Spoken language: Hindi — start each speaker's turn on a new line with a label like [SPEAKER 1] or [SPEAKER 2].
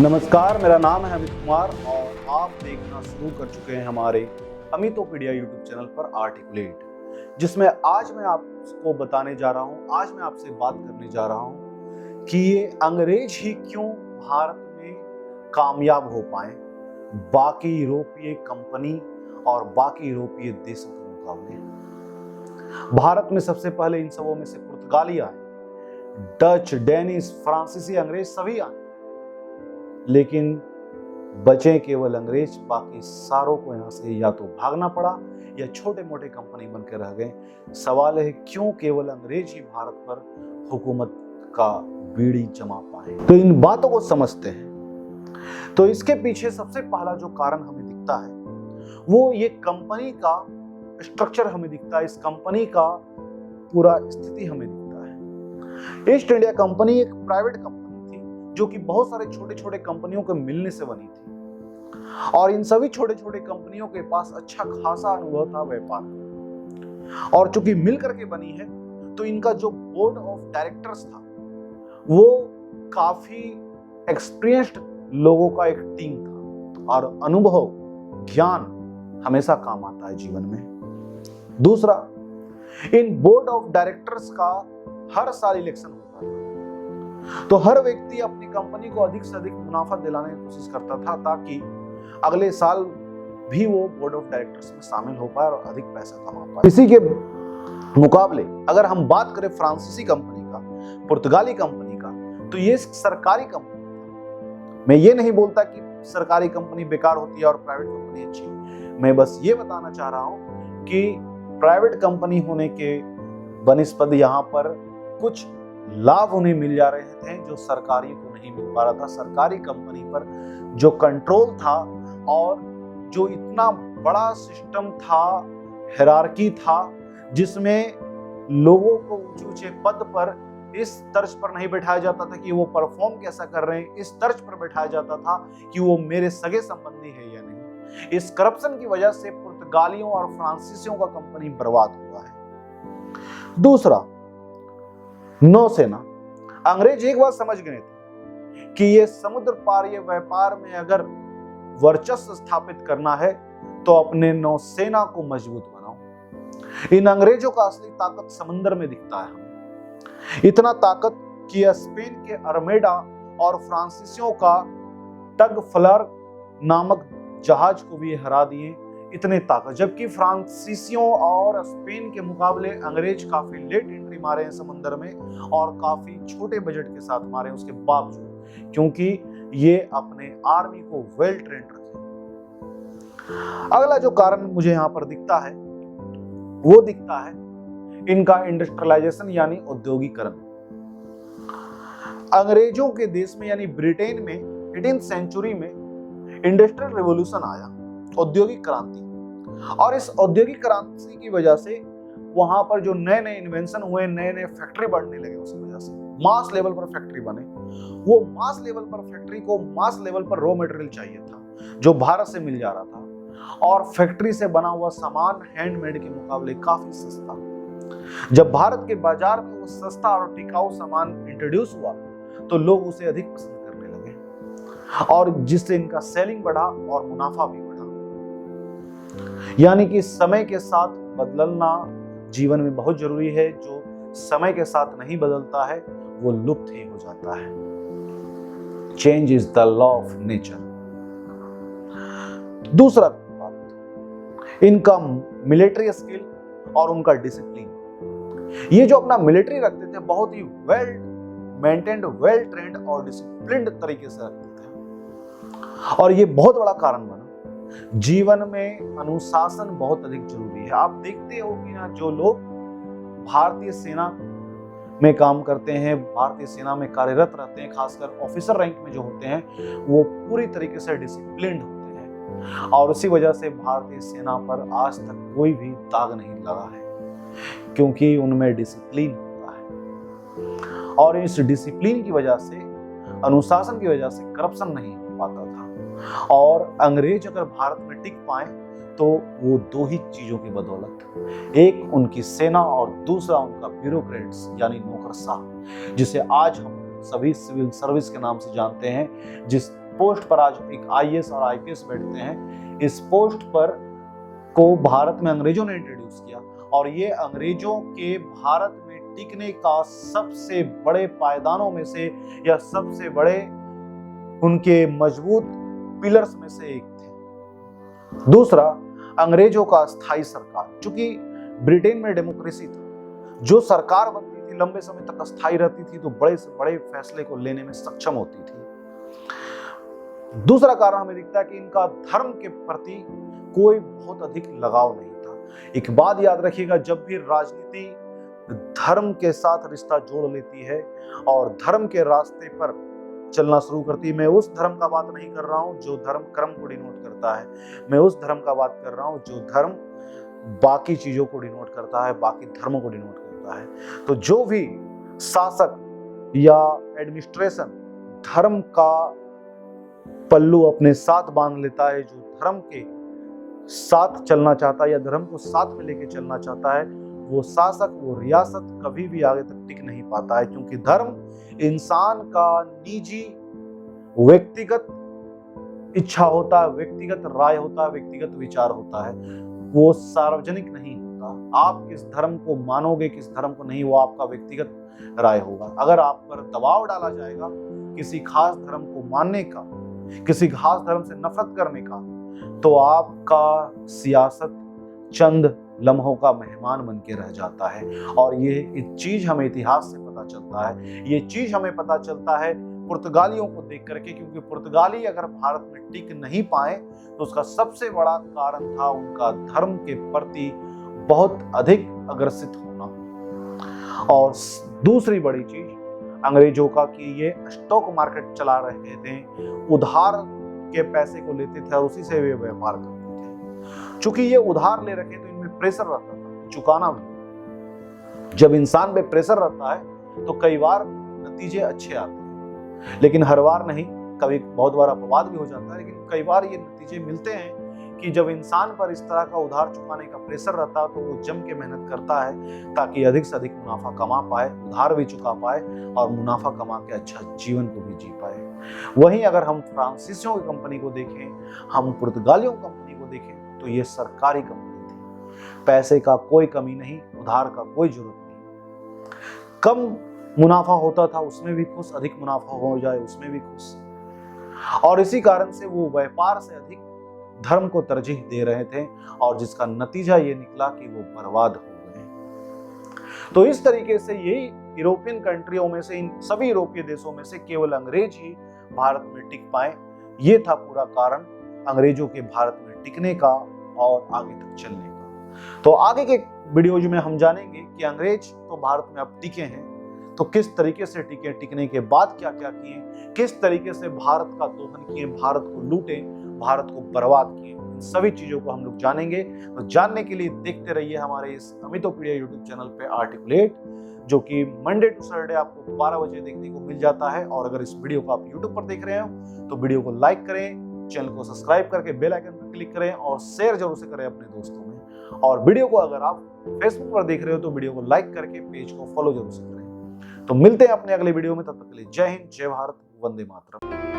[SPEAKER 1] नमस्कार, मेरा नाम है अमित कुमार और आप देखना शुरू कर चुके हैं हमारे अमितोपीडिया यूट्यूब चैनल पर आर्टिकुलेट, जिसमें आज मैं आपको बताने जा रहा हूं, आज मैं आपसे बात करने जा रहा हूं कि ये अंग्रेज ही क्यों भारत में कामयाब हो पाए बाकी यूरोपीय कंपनी और बाकी यूरोपीय देशों के मुकाबले। भारत में सबसे पहले इन सबों में से पुर्तगाली आए, डच, डेनिश, फ्रांसीसी, अंग्रेज सभी आए, लेकिन बचे केवल अंग्रेज। बाकी सारों को यहाँ से या तो भागना पड़ा या छोटे मोटे कंपनी बनकर रह गए। सवाल है क्यों केवल अंग्रेज ही भारत पर हुकूमत का बीड़ी जमा पाए। तो इन बातों को समझते हैं। तो इसके पीछे सबसे पहला जो कारण हमें दिखता है वो ये कंपनी का स्ट्रक्चर हमें दिखता है। इस कंपनी का पूरा स्थिति हमें दिखता है। ईस्ट इंडिया कंपनी एक प्राइवेट कंपनी जो कि बहुत सारे छोटे छोटे कंपनियों के मिलने से बनी थी और इन सभी छोटे छोटे कंपनियों के पास अच्छा खासा अनुभव था व्यापार का। और चूंकि मिल करके बनी है तो इनका जो बोर्ड ऑफ डायरेक्टर्स था वो काफी एक्सपीरियंस्ड लोगों का एक टीम था और अनुभव, ज्ञान हमेशा काम आता है जीवन में। दूसरा, इन बोर्ड ऑफ डायरेक्टर्स का हर साल इलेक्शन होता था, तो हर व्यक्ति अपनी कंपनी को अधिक से अधिक मुनाफा दिलाने की कोशिश करता था ताकि अगले साल भी वो बोर्ड ऑफ डायरेक्टर्स में शामिल हो पाए और अधिक पैसा कमा पाए। इसी के मुकाबले अगर हम बात करें फ्रांसीसी कंपनी का, पुर्तगाली कंपनी का, तो ये सरकारी कंपनी है। मैं ये नहीं बोलता कि सरकारी कंपनी बेकार होती है और प्राइवेट कंपनी अच्छी। मैं बस ये बताना चाह रहा हूं कि प्राइवेट कंपनी होने के बनिस्पत यहाँ पर कुछ लाभ उन्हें मिल जा रहे थे जो सरकारी को नहीं मिल पा रहा था। सरकारी कंपनी पर जो कंट्रोल था और जो इतना बड़ा सिस्टम था, हायरार्की था, जिसमें लोगों को ऊंचे ऊंचे पद पर इस तर्ज पर नहीं बैठाया जाता था कि वो परफॉर्म कैसा कर रहे हैं, इस तर्ज पर बैठाया जाता था कि वो मेरे सगे संबंधी है या नहीं। इस करप्शन की वजह से पुर्तगालियों और फ्रांसीसियों का कंपनी बर्बाद हुआ है। दूसरा, नौसेना। अंग्रेज एक बात समझ गए थे कि ये समुद्र पार, ये व्यापार में अगर वर्चस्व स्थापित करना है तो अपने नौसेना को मजबूत बनाओ। इन अंग्रेजों का असली ताकत समुद्र में दिखता है हमें। इतना ताकत कि स्पेन के अर्मेडा और फ्रांसीसियों का टग फ्लर नामक जहाज को भी हरा दिए। इतने ताकत, जबकि फ्रांसीसियों और स्पेन के मुकाबले अंग्रेज काफी लेट एंट्री मारे हैं समुद्र में और काफी छोटे बजट के साथ मारे, उसके बावजूद, क्योंकि ये अपने आर्मी को वेल ट्रेंड रखे। अगला जो कारण मुझे यहाँ पर दिखता है वो दिखता है इनका इंडस्ट्रियलाइजेशन यानी औद्योगिकरण। अंग्रेजों के देश में यानी ब्रिटेन में 18th सेंचुरी में इंडस्ट्रियल रिवॉल्यूशन आया, औद्योगिक क्रांति। और इस औद्योगिक क्रांति की वजह से वहां पर जो नए नए इन्वेंशन हुए, नए नए फैक्ट्री बढ़ने लगे, उसकी वजह से मास लेवल पर फैक्ट्री बने। वो मास लेवल पर फैक्ट्री को मास लेवल पर रॉ मटेरियल चाहिए था जो भारत से मिल जा रहा था और फैक्ट्री से बना हुआ सामान हैंडमेड के मुकाबले काफी सस्ता। जब भारत के बाजार में वो सस्ता और टिकाऊ सामान इंट्रोड्यूस हुआ तो लोग उसे अधिक पसंद करने लगे और जिससे इनका सेलिंग बढ़ा और मुनाफा भी बढ़ा। यानी कि समय के साथ बदलना जीवन में बहुत जरूरी है। जो समय के साथ नहीं बदलता है वो लुप्त ही हो जाता है। Change is the law of nature. दूसरा बात, इनका मिलिट्री स्किल और उनका डिसिप्लिन। ये जो अपना मिलिट्री रखते थे बहुत ही वेल मेंटेन्ड, वेल ट्रेंड और डिसिप्लिन्ड तरीके से रखते थे और ये बहुत बड़ा कारण बना। जीवन में अनुशासन बहुत अधिक जरूरी है। आप देखते हो कि ना, जो लोग भारतीय सेना में काम करते हैं, भारतीय सेना में कार्यरत रहते हैं, खासकर ऑफिसर रैंक में जो होते हैं, वो पूरी तरीके से डिसिप्लिन्ड होते हैं और उसी वजह से भारतीय सेना पर आज तक कोई भी दाग नहीं लगा है, क्योंकि उनमें डिसिप्लिन होता है। और इस डिसिप्लिन की वजह से, अनुशासन की वजह से करप्शन नहीं हो पाता था। और अंग्रेज अगर भारत में टिक पाए तो वो दो ही चीजों की बदौलत, एक उनकी सेना और दूसरा उनका ब्यूरोक्रेट्स यानी नौकरशाह, जिसे आज हम सभी सिविल सर्विस के नाम से जानते हैं, जिस पोस्ट पर आज एक आईएएस और आईपीएस बैठते हैं। इस पोस्ट पर को भारत में अंग्रेजों ने इंट्रोड्यूस किया और ये अंग्रेजों के भारत में टिकने का सबसे बड़े पायदानों में से या सबसे बड़े उनके मजबूत पिलर्स में से एक थे। दूसरा, अंग्रेजों का स्थायी सरकार, चूंकि ब्रिटेन में डेमोक्रेसी था, जो सरकार बनती थी लंबे समय तक अस्थायी रहती थी तो बड़े से बड़े फैसले को लेने में सक्षम होती थी। दूसरा कारण हमें दिखता है कि इनका धर्म के प्रति कोई बहुत अधिक लगाव नहीं था। एक बात याद रखिएगा, जब भी राजनीति धर्म के साथ रिश्ता जोड़ लेती है और धर्म के रास्ते पर चलना शुरू करती है, मैं उस धर्म का बात नहीं कर रहा हूं जो धर्म कर्म को डिनोट करता है, मैं उस धर्म का बात कर रहा हूं जो धर्म बाकी चीजों को डिनोट करता है, बाकी धर्मों को डिनोट करता है। तो जो भी शासक या एडमिनिस्ट्रेशन धर्म का पल्लू अपने साथ बांध लेता है, जो धर्म के साथ चलना चाहता है या धर्म को साथ में लेके चलना चाहता है, वो शासक, वो रियासत कभी भी आगे तक टिक नहीं पाता है, क्योंकि धर्म इंसान का निजी व्यक्तिगत इच्छा होता है, व्यक्तिगत राय होता है, व्यक्तिगत विचार होता है, वो सार्वजनिक नहीं होता। आप किस धर्म को मानोगे, किस धर्म को नहीं, वो आपका व्यक्तिगत राय होगा। अगर आप पर दबाव डाला जाएगा किसी खास धर्म को मानने का, किसी खास धर्म से नफरत करने का, तो आपका सियासत चंद लम्हों का मेहमान बन के रह जाता है। और ये चीज हमें इतिहास से पता चलता है, ये चीज हमें पता चलता है पुर्तगालियों को देख करके, क्योंकि पुर्तगाली अगर भारत में टिक नहीं पाए तो उसका सबसे बड़ा कारण था उनका धर्म के प्रति बहुत अधिक अग्रसित होना। और दूसरी बड़ी चीज अंग्रेजों का कि ये स्टॉक मार्केट चला रहे थे, उधार के पैसे को लेते थे और उसी से वे व्यापार करते थे। चूंकि ये उधार ले रखे तो इनमें प्रेशर रहता था चुकाना भी। जब इंसान पे प्रेशर रहता है तो कई बार नतीजे अच्छे आते हैं, लेकिन हर बार नहीं, कभी बहुत बार अपवाद भी हो जाता है, लेकिन कई बार ये नतीजे मिलते हैं कि जब इंसान पर इस तरह का उधार चुकाने का प्रेशर रहता है तो वो जम के मेहनत करता है ताकि अधिक से अधिक मुनाफा कमा पाए, उधार भी चुका पाए और मुनाफा कमा के अच्छा जीवन को भी जी पाए। वहीं अगर हम फ्रांसीसियों की कंपनी को देखें, हम पुर्तगालियों की कंपनी को देखें, तो ये सरकारी कंपनी थी, पैसे का कोई कमी नहीं, उधार का कोई जरूरत नहीं। कम मुनाफा होता था उसमें भी खुश, अधिक मुनाफा हो जाए उसमें भी खुश, और इसी कारण से वो व्यापार से अधिक धर्म को तरजीह दे रहे थे और जिसका नतीजा ये निकला कि वो बर्बाद हो गए। तो इस तरीके से यही यूरोपियन कंट्रियों में से, इन सभी यूरोपीय देशों में से केवल अंग्रेज ही भारत में टिक पाए। ये था पूरा कारण अंग्रेजों के भारत में टिकने का और आगे तक चलने का। तो आगे के वीडियोज में हम जानेंगे कि अंग्रेज तो भारत में अब टिके हैं, तो किस तरीके से टिके, टिकने के बाद क्या क्या किए, किस तरीके से भारत का दोहन किए, भारत को लूटे, भारत को बर्बाद किए, इन सभी चीजों को हम लोग जानेंगे। तो जानने के लिए देखते रहिए हमारे इस अमितोपीडिया यूट्यूब चैनल पे आर्टिकुलेट, जो कि मंडे टू सैटरडे आपको 12 बजे देखने को मिल जाता है। और अगर इस वीडियो को आप यूट्यूब पर देख रहे हो तो वीडियो को लाइक करें, चैनल को सब्सक्राइब करके बेल आइकन पर क्लिक करें और शेयर जरूर से करें अपने दोस्तों में। और वीडियो को अगर आप फेसबुक पर देख रहे हो तो वीडियो को लाइक करके पेज को फॉलो जरूर से करें। तो मिलते हैं अपने अगले वीडियो में, तब तक के लिए जय हिंद, जय भारत, वंदे मातरम।